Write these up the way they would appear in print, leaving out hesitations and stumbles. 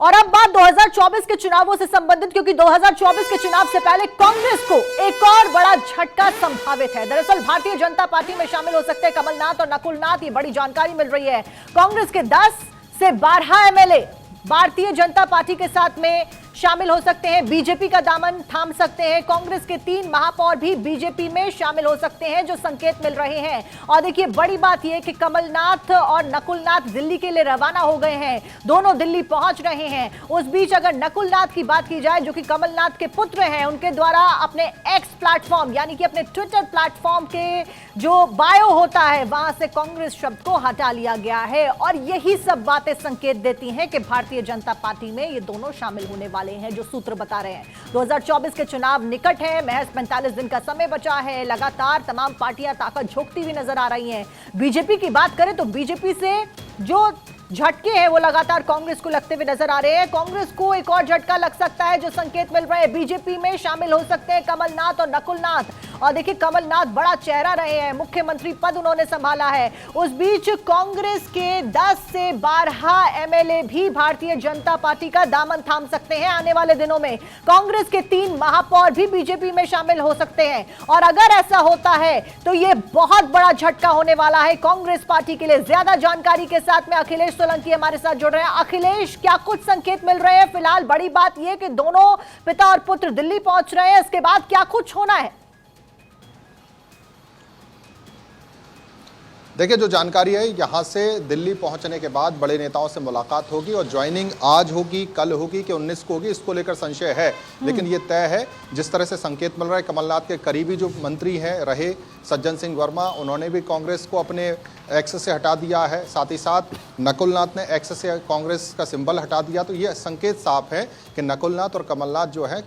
और अब बात 2024 के चुनावों से संबंधित, क्योंकि 2024 के चुनाव से पहले कांग्रेस को एक और बड़ा झटका संभावित है। दरअसल भारतीय जनता पार्टी में शामिल हो सकते हैं कमलनाथ और नकुलनाथ, ये बड़ी जानकारी मिल रही है। कांग्रेस के 10 से 12 एमएलए भारतीय जनता पार्टी के साथ में शामिल हो सकते हैं, बीजेपी का दामन थाम सकते हैं। कांग्रेस के 3 महापौर भी बीजेपी में शामिल हो सकते हैं, जो संकेत मिल रहे हैं। और देखिए बड़ी बात यह कि कमलनाथ और नकुलनाथ दिल्ली के लिए रवाना हो गए हैं, दोनों दिल्ली पहुंच रहे हैं। उस बीच अगर नकुलनाथ की बात की जाए, जो कि कमलनाथ के पुत्र हैं, उनके द्वारा अपने एक्स प्लेटफॉर्म यानी कि अपने ट्विटर प्लेटफॉर्म के जो बायो होता है वहां से कांग्रेस शब्द को हटा लिया गया है। और यही सब बातें संकेत देती हैं कि भारतीय जनता पार्टी में ये दोनों शामिल होने वाले हैं, जो सूत्र बता रहे हैं। 2024 के चुनाव निकट है, महज 45 दिन का समय बचा है। लगातार तमाम पार्टियां ताकत झोंकती हुई नजर आ रही हैं। बीजेपी की बात करें तो बीजेपी से जो झटके हैं वो लगातार कांग्रेस को लगते हुए नजर आ रहे हैं। कांग्रेस को एक और झटका लग सकता है, जो संकेत मिल रहे हैं। बीजेपी में शामिल हो सकते हैं कमलनाथ और नकुलनाथ। और देखिए कमलनाथ बड़ा चेहरा रहे हैं, मुख्यमंत्री पद उन्होंने संभाला है। उस बीच कांग्रेस के 10 से 12 एमएलए भी भारतीय जनता पार्टी का दामन थाम सकते हैं आने वाले दिनों में। कांग्रेस के 3 महापौर भी बीजेपी में शामिल हो सकते हैं। और अगर ऐसा होता है तो यह बहुत बड़ा झटका होने वाला है कांग्रेस पार्टी के लिए। ज्यादा जानकारी के साथ में अखिलेश सोलंकी हमारे साथ जुड़ रहे हैं। अखिलेश, क्या कुछ संकेत मिल रहे हैं? फिलहाल बड़ी बात यह कि दोनों पिता और पुत्र दिल्ली पहुंच रहे हैं, इसके बाद क्या कुछ होना है? देखिए, जो जानकारी है, यहाँ से दिल्ली पहुंचने के बाद बड़े नेताओं से मुलाकात होगी और ज्वाइनिंग आज होगी, कल होगी कि 19 को होगी, इसको लेकर संशय है। लेकिन ये तय है, जिस तरह से संकेत मिल रहा है। कमलनाथ के करीबी जो मंत्री हैं रहे सज्जन सिंह वर्मा, उन्होंने भी कांग्रेस को अपने एक्स से हटा दिया है। साथ ही साथ नकुलनाथ ने एक्स से कांग्रेस का सिंबल हटा दिया। तो ये संकेत साफ है कि नकुलनाथ और कमलनाथ जो है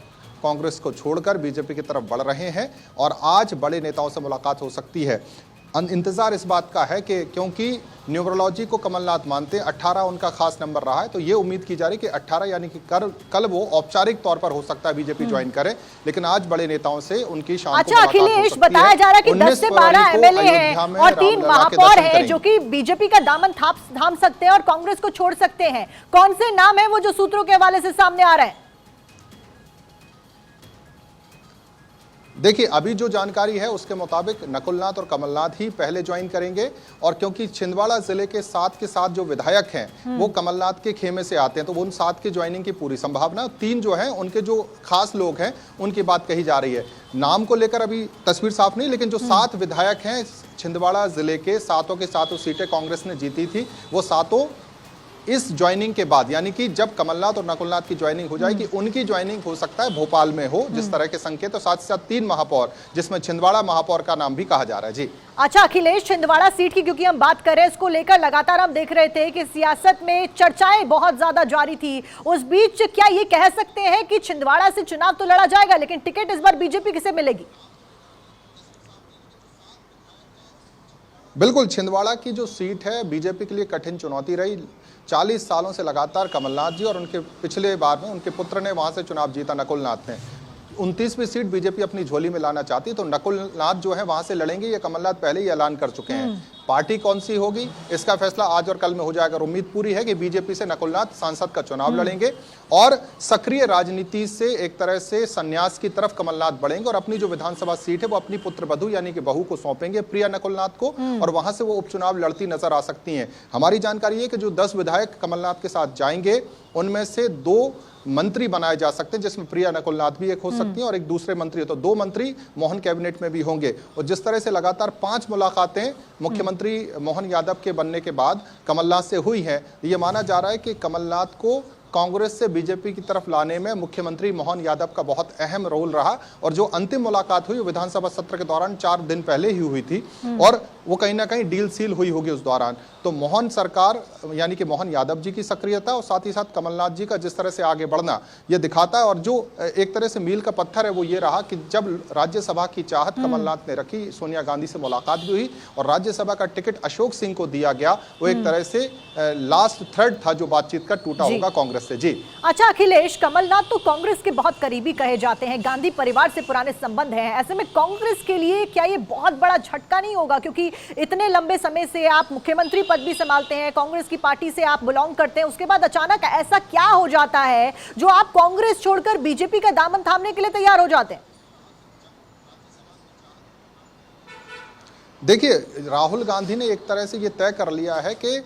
कांग्रेस को छोड़कर बीजेपी की तरफ बढ़ रहे हैं और आज बड़े नेताओं से मुलाकात हो सकती है। इंतजार इस बात का है कि क्योंकि न्यूमरोलॉजी को कमलनाथ मानते हैं, 18 उनका खास नंबर रहा है, तो ये उम्मीद की जा रही है कि 18 यानी कि कल वो औपचारिक तौर पर हो सकता है बीजेपी ज्वाइन करे। लेकिन आज बड़े नेताओं से उनकी शाम को मुलाकात हो सकती है। अखिलेश, बताया जा रहा है कि 10 से 12 एमएलए हैं और 3 महापौर हैं जो कि बीजेपी का दामन थाम सकते हैं और कांग्रेस को छोड़ सकते हैं। कौन से नाम है वो जो सूत्रों के हवाले से सामने आ रहे हैं? देखिए, अभी जो जानकारी है उसके मुताबिक नकुलनाथ और कमलनाथ ही पहले ज्वाइन करेंगे। और क्योंकि छिंदवाड़ा जिले के 7 के 7 जो विधायक हैं वो कमलनाथ के खेमे से आते हैं, तो वो उन 7 की ज्वाइनिंग की पूरी संभावना। 3 जो हैं उनके जो खास लोग हैं उनकी बात कही जा रही है। नाम को लेकर अभी तस्वीर साफ नहीं, लेकिन जो 7 विधायक हैं छिंदवाड़ा जिले के, 7 की 7 सीटें कांग्रेस ने जीती थी, वो 7 इस ज्वाइनिंग के बाद यानी कि जब कमलनाथ और नकुलनाथ की ज्वाइनिंग हो जाएगी, उनकी ज्वाइनिंग हो सकता है भोपाल में हो, जिस तरह के संकेत। और साथ ही साथ 3 महापौर, जिसमें छिंदवाड़ा महापौर का नाम भी कहा जा रहा है। जी अच्छा अखिलेश, छिंदवाड़ा सीट की क्योंकि हम बात कर रहे हैं, इसको लेकर लगातार हम देख रहे थे कि सियासत में चर्चाएं बहुत ज्यादा जारी थी। उस बीच क्या ये कह सकते हैं कि छिंदवाड़ा से चुनाव तो लड़ा जाएगा, लेकिन टिकट इस बार बीजेपी किसे मिलेगी? बिल्कुल, छिंदवाड़ा की जो सीट है बीजेपी के लिए कठिन चुनौती रही। 40 सालों से लगातार कमलनाथ जी और उनके पिछले बार में उनके पुत्र ने वहां से चुनाव जीता, नकुलनाथ ने। 29वीं सीट बीजेपी अपनी झोली में लाना चाहती, तो नकुलनाथ जो है वहां से लड़ेंगे। ये कमलनाथ पहले ही ऐलान कर चुके हैं। पार्टी कौन सी होगी इसका फैसला आज और कल में हो जाएगा। उम्मीद पूरी है कि बीजेपी से नकुलनाथ सांसद का चुनाव लड़ेंगे और सक्रिय राजनीति से एक तरह से संन्यास की तरफ कमलनाथ बढ़ेंगे और अपनी जो विधानसभा सीट है वो अपनी पुत्रवधू यानी कि बहू को सौंपेंगे, प्रिया नकुलनाथ को, और वहां से वो उपचुनाव लड़ती नजर आ सकती हैं। हमारी जानकारी है कि जो 10 विधायक कमलनाथ के साथ जाएंगे उनमें से 2 मंत्री बनाए जा सकते हैं, जिसमें प्रिया नकुलनाथ भी एक हो सकती हैं और एक दूसरे मंत्री, तो 2 मंत्री मोहन कैबिनेट में भी होंगे। और जिस तरह से लगातार 5 मुलाकातें मुख्यमंत्री मोहन यादव के बनने के बाद कमलनाथ से हुई है, ये माना जा रहा है कि कमलनाथ को कांग्रेस से बीजेपी की तरफ लाने में मुख्यमंत्री मोहन यादव का बहुत अहम रोल रहा। और जो अंतिम मुलाकात हुई विधानसभा सत्र के दौरान 4 दिन पहले ही हुई थी और वो कहीं ना कहीं डील सील हुई होगी उस दौरान। तो मोहन सरकार यानी कि मोहन यादव जी की सक्रियता और साथ ही साथ कमलनाथ जी का जिस तरह से आगे बढ़ना ये दिखाता है। और जो एक तरह से मील का पत्थर है वो ये रहा कि जब राज्यसभा की चाहत कमलनाथ ने रखी, सोनिया गांधी से मुलाकात भी हुई और राज्यसभा का टिकट अशोक सिंह को दिया गया, वो एक तरह से लास्ट थ्रेड था जो बातचीत का टूटा होगा कांग्रेस कांग्रेस से। जी अच्छा अखिलेश, कमलनाथ तो कांग्रेस के बहुत करीबी कहे जाते हैं, गांधी परिवार से पुराने संबंध हैं, ऐसे में कांग्रेस के लिए क्या ये बहुत बड़ा झटका नहीं होगा? क्योंकि इतने लंबे समय से आप मुख्यमंत्री पद भी संभालते हैं, कांग्रेस की पार्टी से आप बिलोंग करते हैं, उसके बाद अचानक ऐसा क्या हो जाता है जो आप कांग्रेस छोड़कर बीजेपी का दामन थामने के लिए तैयार हो जाते हैं? देखिए, राहुल गांधी ने एक तरह से ये तय कर लिया है कि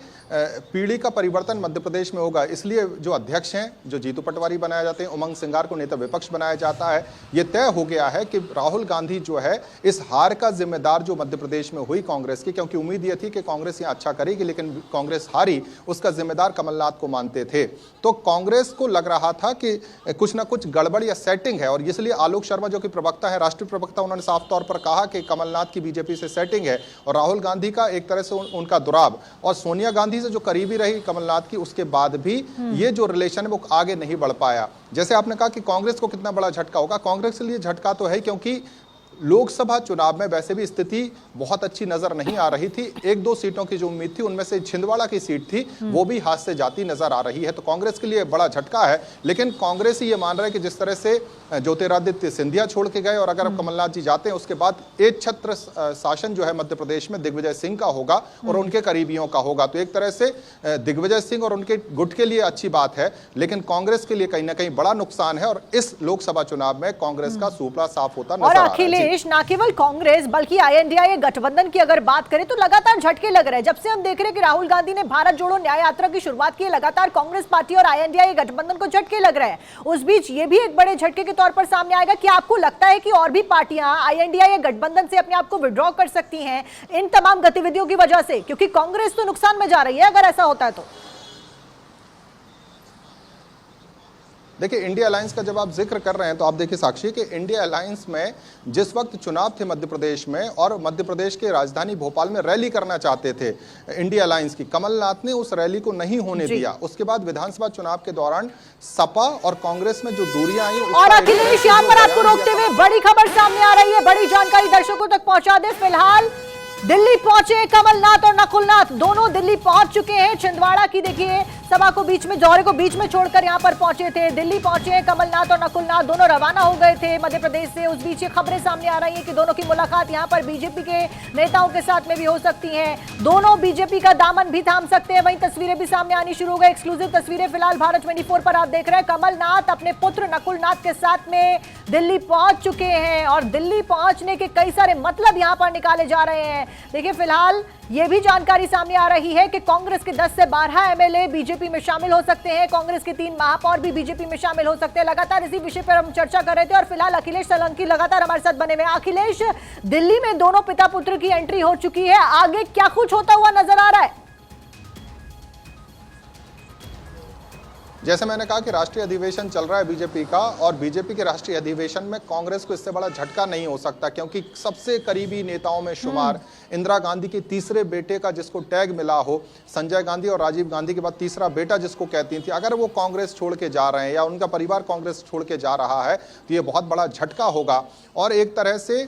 पीढ़ी का परिवर्तन मध्य प्रदेश में होगा, इसलिए जो अध्यक्ष हैं, जो जीतू पटवारी बनाए जाते हैं, उमंग सिंगार को नेता विपक्ष बनाया जाता है। ये तय हो गया है कि राहुल गांधी जो है इस हार का जिम्मेदार जो मध्य प्रदेश में हुई कांग्रेस की, क्योंकि उम्मीद ये थी कि कांग्रेस यहाँ अच्छा करेगी, लेकिन कांग्रेस हारी, उसका जिम्मेदार कमलनाथ को मानते थे। तो कांग्रेस को लग रहा था कि कुछ ना कुछ गड़बड़ या सेटिंग है, और इसलिए आलोक शर्मा जो कि प्रवक्ता है, राष्ट्रीय प्रवक्ता, उन्होंने साफ तौर पर कहा कि कमलनाथ की बीजेपी से सेटिंग है और राहुल गांधी का एक तरह से उनका दुराव, और सोनिया गांधी से जो करीबी रही कमलनाथ की, उसके बाद भी ये जो रिलेशन है वो आगे नहीं बढ़ पाया। जैसे आपने कहा कि कांग्रेस को कितना बड़ा झटका होगा, कांग्रेस के लिए झटका तो है, क्योंकि लोकसभा चुनाव में वैसे भी स्थिति बहुत अच्छी नजर नहीं आ रही थी। 1-2 सीटों की जो उम्मीद थी, उनमें से छिंदवाड़ा की सीट थी, वो भी हाथ से जाती नजर आ रही है। तो कांग्रेस के लिए बड़ा झटका है, लेकिन कांग्रेस ही ये मान रहा है कि जिस तरह से ज्योतिरादित्य सिंधिया छोड़ के गए और अगर कमलनाथ जी जाते हैं, उसके बाद एक छत्र शासन जो है मध्य प्रदेश में दिग्विजय सिंह का होगा और उनके करीबियों का होगा। तो एक तरह से दिग्विजय सिंह और उनके गुट के लिए अच्छी बात है, लेकिन कांग्रेस के लिए कहीं ना कहीं बड़ा नुकसान है, और इस लोकसभा चुनाव में कांग्रेस का सुपड़ा साफ होता नजर आ रहा है। ना केवल कांग्रेस बल्कि INDIA गठबंधन की अगर बात करें तो लगातार झटके लग रहे हैं। जब से हम देख रहे हैं कि राहुल गांधी ने भारत जोड़ो न्याय यात्रा की शुरुआत की है, लगातार कांग्रेस पार्टी और INDIA गठबंधन को झटके लग रहे हैं। उस बीच ये भी एक बड़े झटके के तौर पर सामने आएगा कि आपको लगता है कि और भी पार्टियां INDIA गठबंधन से अपने आप को विड्रॉ कर सकती हैं इन तमाम गतिविधियों की वजह से, क्योंकि कांग्रेस तो नुकसान में जा रही है अगर ऐसा होता है तो? देखिए, इंडिया अलायंस का जब आप जिक्र कर रहे हैं तो आप देखिए साक्षी कि इंडिया अलायंस में जिस वक्त चुनाव थे मध्य प्रदेश में, और मध्य प्रदेश के राजधानी भोपाल में रैली करना चाहते थे इंडिया अलायंस की, कमलनाथ ने उस रैली को नहीं होने दिया। उसके बाद विधानसभा चुनाव के दौरान सपा और कांग्रेस में जो दूरियां आई, और अखिलेश यहां पर आपको रोकते हुए बड़ी खबर सामने आ रही है, बड़ी जानकारी दर्शकों तक पहुंचा दे। फिलहाल दिल्ली पहुंचे कमलनाथ और नकुलनाथ, दोनों दिल्ली पहुंच चुके हैं। छिंदवाड़ा की देखिए सभा को बीच में, दौरे को बीच में छोड़कर यहां पर पहुंचे थे। दिल्ली पहुंचे कमलनाथ और नकुलनाथ, दोनों रवाना हो गए थे मध्य प्रदेश से। उस बीच ये खबरें सामने आ रही हैं कि दोनों की मुलाकात यहां पर बीजेपी के नेताओं के साथ में भी हो सकती है। दोनों बीजेपी का दामन भी थाम सकते हैं। वहीं तस्वीरें भी सामने आनी शुरू हो गई, एक्सक्लूसिव तस्वीरें फिलहाल भारत 24 पर आप देख रहे हैं। कमलनाथ अपने पुत्र नकुलनाथ के साथ में दिल्ली पहुंच चुके हैं, और दिल्ली पहुंचने के कई सारे मतलब यहां पर निकाले जा रहे हैं। देखिए, फिलहाल यह भी जानकारी सामने आ रही है कि कांग्रेस के 10 से 12 MLA बीजेपी में शामिल हो सकते हैं, कांग्रेस के 3 महापौर भी बीजेपी में शामिल हो सकते हैं। लगातार इसी विषय पर हम चर्चा कर रहे थे, और फिलहाल अखिलेश सोलंकी लगातार हमारे साथ बने हुए। अखिलेश, दिल्ली में दोनों पिता पुत्र की एंट्री हो चुकी है, आगे क्या कुछ होता हुआ नजर आ रहा है? जैसे मैंने कहा कि राष्ट्रीय अधिवेशन चल रहा है बीजेपी का, और बीजेपी के राष्ट्रीय अधिवेशन में कांग्रेस को इससे बड़ा झटका नहीं हो सकता, क्योंकि सबसे करीबी नेताओं में शुमार इंदिरा गांधी के तीसरे बेटे का जिसको टैग मिला हो, संजय गांधी और राजीव गांधी के बाद तीसरा बेटा जिसको कहती थी, अगर वो कांग्रेस छोड़ के जा रहे हैं या उनका परिवार कांग्रेस छोड़ के जा रहा है तो ये बहुत बड़ा झटका होगा। और एक तरह से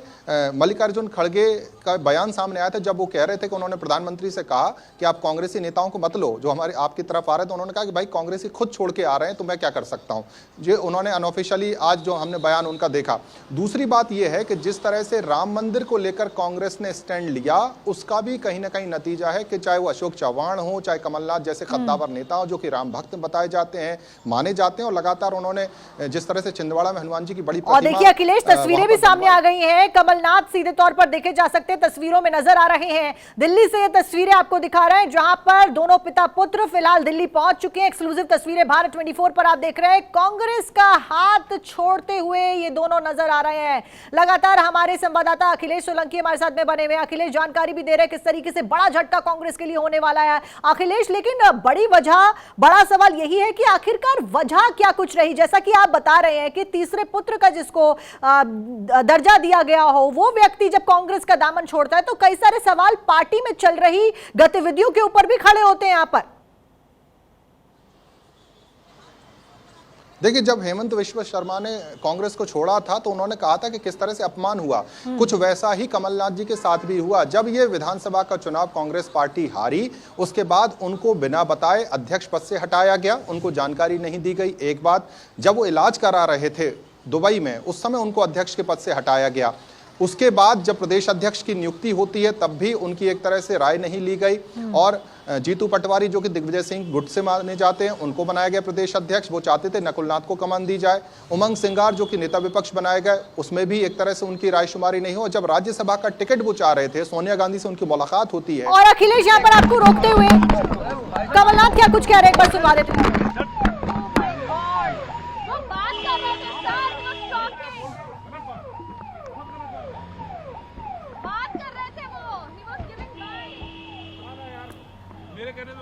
मल्लिकार्जुन खड़गे का बयान सामने आया था, जब वो कह रहे थे कि उन्होंने प्रधानमंत्री से कहा कि आप कांग्रेसी नेताओं को मत लो जो हमारे आपकी तरफ आ रहे हैं, तो उन्होंने कहा कि भाई कांग्रेसी खुद छोड़ के आ रहे हैं तो मैं क्या कर सकता हूं। ये उन्होंने अनऑफिशियली आज जो हमने बयान उनका देखा। दूसरी बात यह है कि जिस तरह से राम मंदिर को लेकर कांग्रेस ने स्टैंड लिया, उसका भी कहीं ना कहीं नतीजा है कि चाहे वो अशोक चौहान हो, चाहे कमलनाथ जैसे खद्दावर नेता हो जो कि राम भक्त बताए जाते हैं, माने जाते हैं, और लगातार उन्होंने जिस तरह से छिंदवाड़ा में हनुमान जी की बड़ी और देखिए अखिलेश, तस्वीरें भी सामने आ गई हैं। कमलनाथ सीधे तौर पर देखे जा सकते हैं, तस्वीरों में नजर आ रहे हैं। दिल्ली से ये तस्वीरें आपको दिखा रहे हैं जहां पर दोनों पिता पुत्र फिलहाल दिल्ली पहुंच चुके हैं। एक्सक्लूसिव तस्वीरें भारत 24 पर आप देख रहे हैं। कांग्रेस का हाथ छोड़ते हुए ये दोनों नजर आ रहे हैं। लगातार हमारे संवाददाता अखिलेश सोलंकी हमारे साथ में बने हुए। अखिलेश, जानकारी भी दे रहे हैं किस तरीके से बड़ा झटका कांग्रेस के लिए होने वाला है। अखिलेश, लेकिन बड़ी वजह, बड़ा सवाल यही है कि आखिरकार वजह क्या कुछ रही? जैसा कि आप बता रहे हैं कि तीसरे पुत्र का जिसको दर्जा दिया गया हो, वो व्यक्ति जब कांग्रेस का दामन छोड़ता है तो कई सारे सवाल पार्टी में चल रही गतिविधियों के ऊपर भी खड़े होते हैं यहां पर। देखिए, जब हेमंत विश्व शर्मा ने कांग्रेस को छोड़ा था तो उन्होंने कहा था कि किस तरह से अपमान हुआ। कुछ वैसा ही कमलनाथ जी के साथ भी हुआ। जब ये विधानसभा का चुनाव कांग्रेस पार्टी हारी, उसके बाद उनको बिना बताए अध्यक्ष पद से हटाया गया, उनको जानकारी नहीं दी गई। एक बात, जब वो इलाज करा रहे थे दुबई में, उस समय उनको अध्यक्ष के पद से हटाया गया। उसके बाद जब प्रदेश अध्यक्ष की नियुक्ति होती है तब भी उनकी एक तरह से राय नहीं ली गई, और जीतू पटवारी जो कि दिग्विजय सिंह गुट से माने जाते हैं, उनको बनाया गया प्रदेश अध्यक्ष। वो चाहते थे नकुलनाथ को कमान दी जाए। उमंग सिंगार जो कि नेता विपक्ष बनाए गए, उसमें भी एक तरह से उनकी रायशुमारी नहीं हो। जब राज्यसभा का टिकट वो चाह रहे थे, सोनिया गांधी से उनकी मुलाकात होती है। और अखिलेश यहाँ पर आपको रोकते हुए कमलनाथ क्या कुछ कह रहे हैं, एक बार सुनवा देते हैं।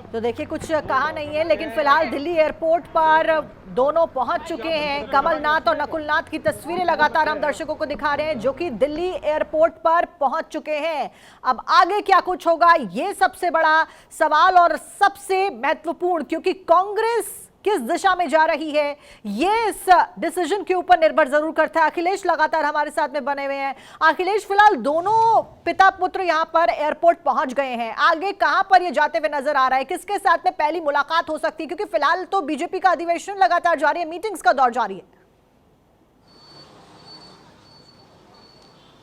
तो देखिए, कुछ कहा नहीं है, लेकिन फिलहाल दिल्ली एयरपोर्ट पर दोनों पहुंच चुके हैं। कमलनाथ और नकुलनाथ की तस्वीरें लगातार हम दर्शकों को दिखा रहे हैं, जो कि दिल्ली एयरपोर्ट पर पहुंच चुके हैं। अब आगे क्या कुछ होगा, ये सबसे बड़ा सवाल और सबसे महत्वपूर्ण, क्योंकि कांग्रेस किस दिशा में जा रही है ये इस डिसीजन के ऊपर निर्भर जरूर करता है। अखिलेश लगातार हमारे साथ में बने हुए हैं। अखिलेश, फिलहाल दोनों पिता पुत्र यहां पर एयरपोर्ट पहुंच गए हैं, आगे कहां पर ये जाते हुए नजर आ रहा है, किसके साथ में पहली मुलाकात हो सकती है, क्योंकि फिलहाल तो बीजेपी का अधिवेशन लगातार जारी है, मीटिंग्स का दौर जारी है।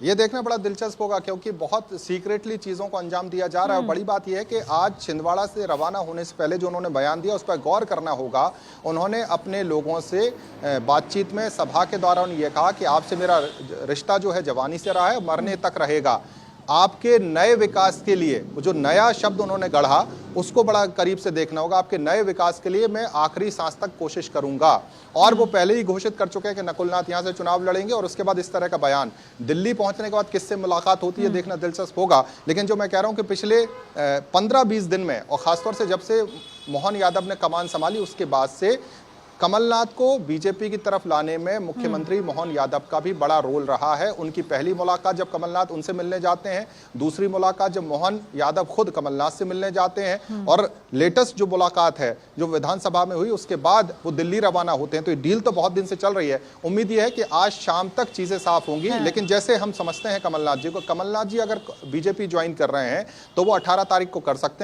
ये देखना बड़ा दिलचस्प होगा, क्योंकि बहुत सीक्रेटली चीज़ों को अंजाम दिया जा रहा है। बड़ी बात यह है कि आज छिंदवाड़ा से रवाना होने से पहले जो उन्होंने बयान दिया, उस पर गौर करना होगा। उन्होंने अपने लोगों से बातचीत में, सभा के दौरान ये कहा कि आपसे मेरा रिश्ता जो है जवानी से रहा है, मरने तक रहेगा। आपके नए विकास के लिए, जो नया शब्द उन्होंने गढ़ा, उसको बड़ा करीब से देखना होगा। आपके नए विकास के लिए मैं आखिरी सांस तक कोशिश करूंगा। और वो पहले ही घोषित कर चुके हैं कि नकुलनाथ यहां से चुनाव लड़ेंगे, और उसके बाद इस तरह का बयान। दिल्ली पहुंचने के बाद किससे मुलाकात होती है देखना दिलचस्प होगा। लेकिन जो मैं कह रहा हूं कि पिछले 15-20 दिन में, और खासतौर से जब से मोहन यादव ने कमान संभाली, उसके बाद से कमलनाथ को बीजेपी की तरफ लाने में मुख्यमंत्री मोहन यादव का भी बड़ा रोल रहा है। उनकी पहली मुलाकात जब कमलनाथ उनसे मिलने जाते हैं, दूसरी मुलाकात जब मोहन यादव खुद कमलनाथ से मिलने जाते हैं, और लेटेस्ट जो मुलाकात है जो विधानसभा में हुई, उसके बाद वो दिल्ली रवाना होते हैं। तो ये डील तो बहुत दिन से चल रही है। उम्मीद ये है कि आज शाम तक चीजें साफ होंगी। लेकिन जैसे हम समझते हैं कमलनाथ जी को, कमलनाथ जी अगर बीजेपी ज्वाइन कर रहे हैं तो वो 18 तारीख को कर सकते हैं।